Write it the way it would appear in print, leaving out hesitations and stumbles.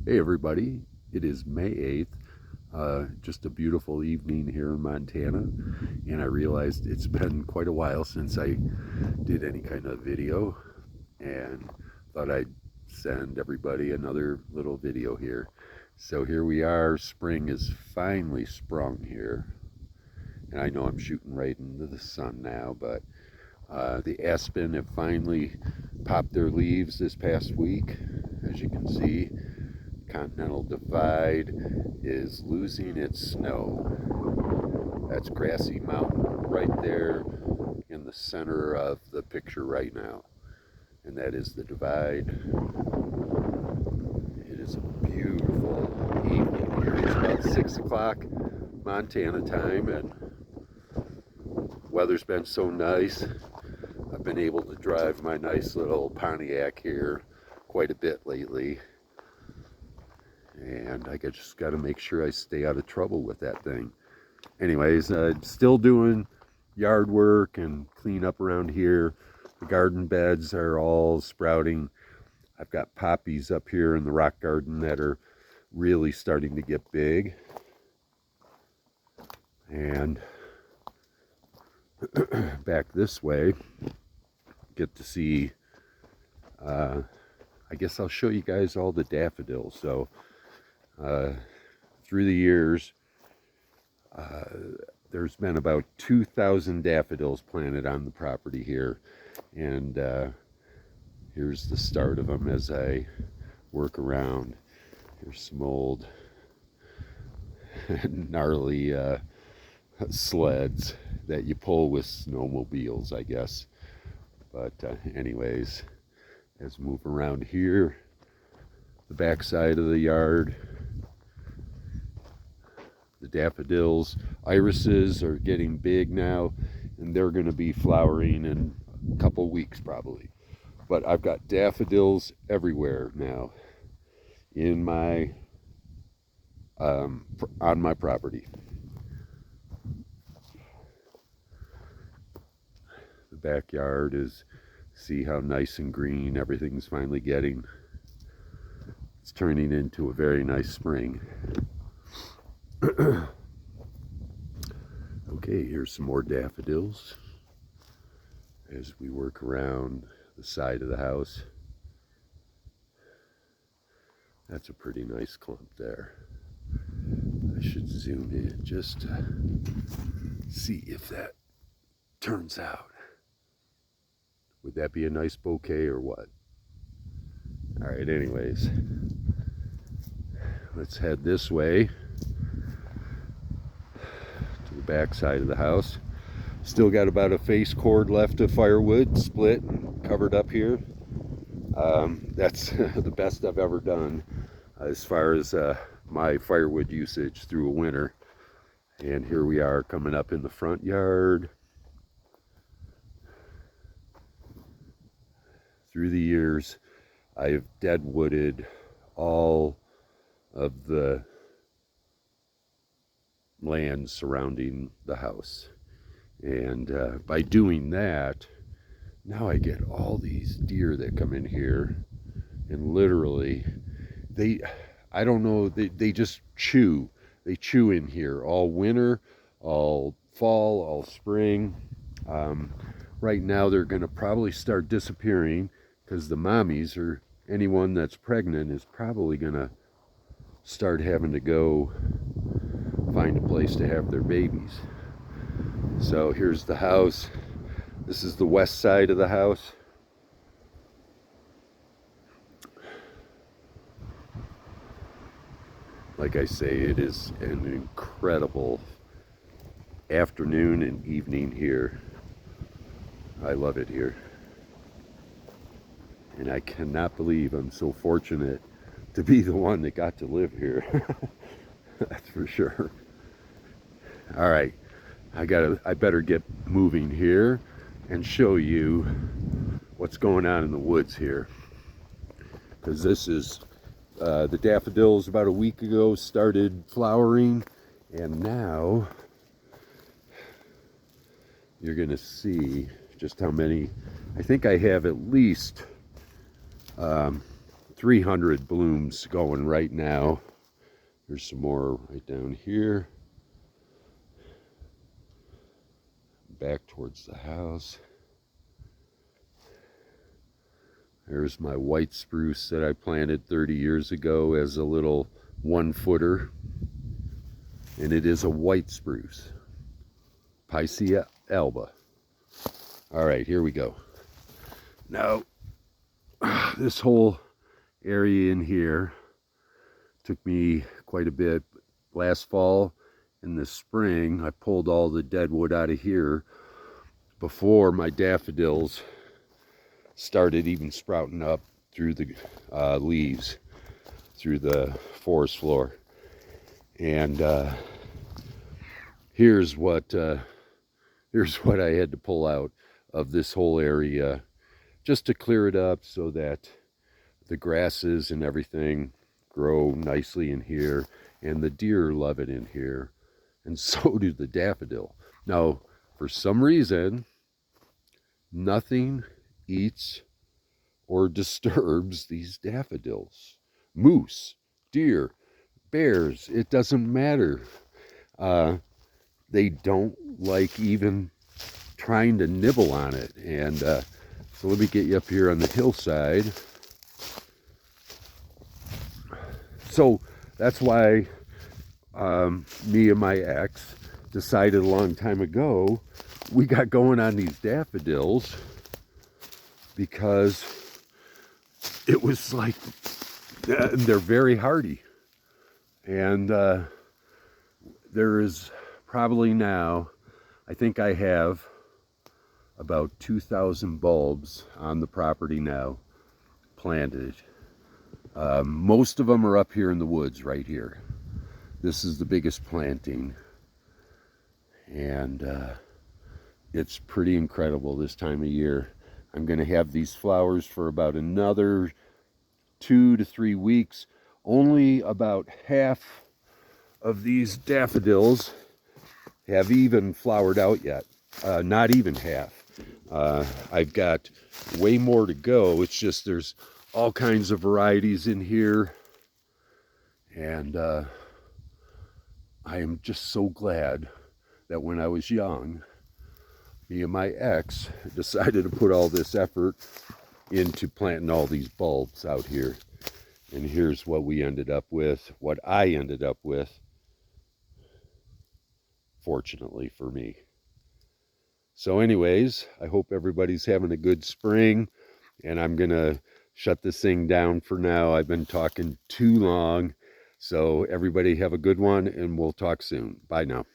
Hey everybody, it is May 8th, just a beautiful evening here in Montana, and I realized it's been quite a while since I did any kind of video, and thought I'd send everybody another little video here. So here we are, spring is finally sprung here, and I know I'm shooting right into the sun now, but the aspen have finally popped their leaves this past week, as you can see. Continental Divide is losing its snow. That's Grassy Mountain right there in the center of the picture right now. And that is the Divide. It is a beautiful evening here. It's about 6 o'clock Montana time, and weather's been so nice. I've been able to drive my nice little Pontiac here quite a bit lately. And I just got to make sure I stay out of trouble with that thing. Anyways, still doing yard work and clean up around here. The garden beds are all sprouting. I've got poppies up here in the rock garden that are really starting to get big. And back this way, get to see, I guess I'll show you guys all the daffodils. So through the years, there's been about 2,000 daffodils planted on the property here, and here's the start of them as I work around. Here's some old gnarly sleds that you pull with snowmobiles, I guess. But anyways, as we move around here, the back side of the yard, the daffodils, irises are getting big now, and they're going to be flowering in a couple weeks probably. But I've got daffodils everywhere now in my on my property. The backyard is, see how nice and green everything's finally getting. It's turning into a very nice spring. Okay, here's some more daffodils as we work around the side of the house. That's a pretty nice clump there. I should zoom in just to see if that turns out. Would that be a nice bouquet or what? All right, anyways, let's head this way to the back side of the house. Still got about a face cord left of firewood split and covered up here. That's the best I've ever done as far as my firewood usage through a winter. And here we are coming up in the front yard. Through the years, I have dead wooded all of the land surrounding the house. And by doing that, now I get all these deer that come in here, and literally, I don't know, they just chew. They chew in here all winter, all fall, all spring. Right now they're going to probably start disappearing because the mommies, or anyone that's pregnant, is probably going to start having to go find a place to have their babies. So here's the house. This is the west side of the house. Like I say, it is an incredible afternoon and evening here. I love it here. And I cannot believe I'm so fortunate to be the one that got to live here. That's for sure. All right, I better get moving here and show you what's going on in the woods here. Because this is, the daffodils about a week ago started flowering, and now you're gonna see just how many. I think I have at least 300 blooms going right now. There's some more right down here. Back towards the house. There's my white spruce that I planted 30 years ago as a little 1-footer. And it is a white spruce. Picea alba. All right, here we go. Now, this whole area in here took me quite a bit. Last fall and this spring, I pulled all the dead wood out of here before my daffodils started even sprouting up through the leaves, through the forest floor. And here's what I had to pull out of this whole area just to clear it up so that the grasses and everything grow nicely in here, and the deer love it in here, and so do the daffodil. Now, for some reason, nothing eats or disturbs these daffodils. Moose, deer, bears, it doesn't matter. They don't like even trying to nibble on it. And so let me get you up here on the hillside. So that's why me and my ex decided a long time ago we got going on these daffodils, because it was like, they're very hardy. And there is probably now, I think I have about 2,000 bulbs on the property now planted. Most of them are up here in the woods right here. This is the biggest planting, and it's pretty incredible this time of year. I'm going to have these flowers for about another 2 to 3 weeks. Only about half of these daffodils have even flowered out yet. Not even half. I've got way more to go. It's just there's all kinds of varieties in here, and I am just so glad that when I was young, me and my ex decided to put all this effort into planting all these bulbs out here. And here's what we ended up with, what I ended up with, fortunately for me. So anyways, I hope everybody's having a good spring, and I'm gonna shut this thing down for now. I've been talking too long. So everybody have a good one, and we'll talk soon. Bye now.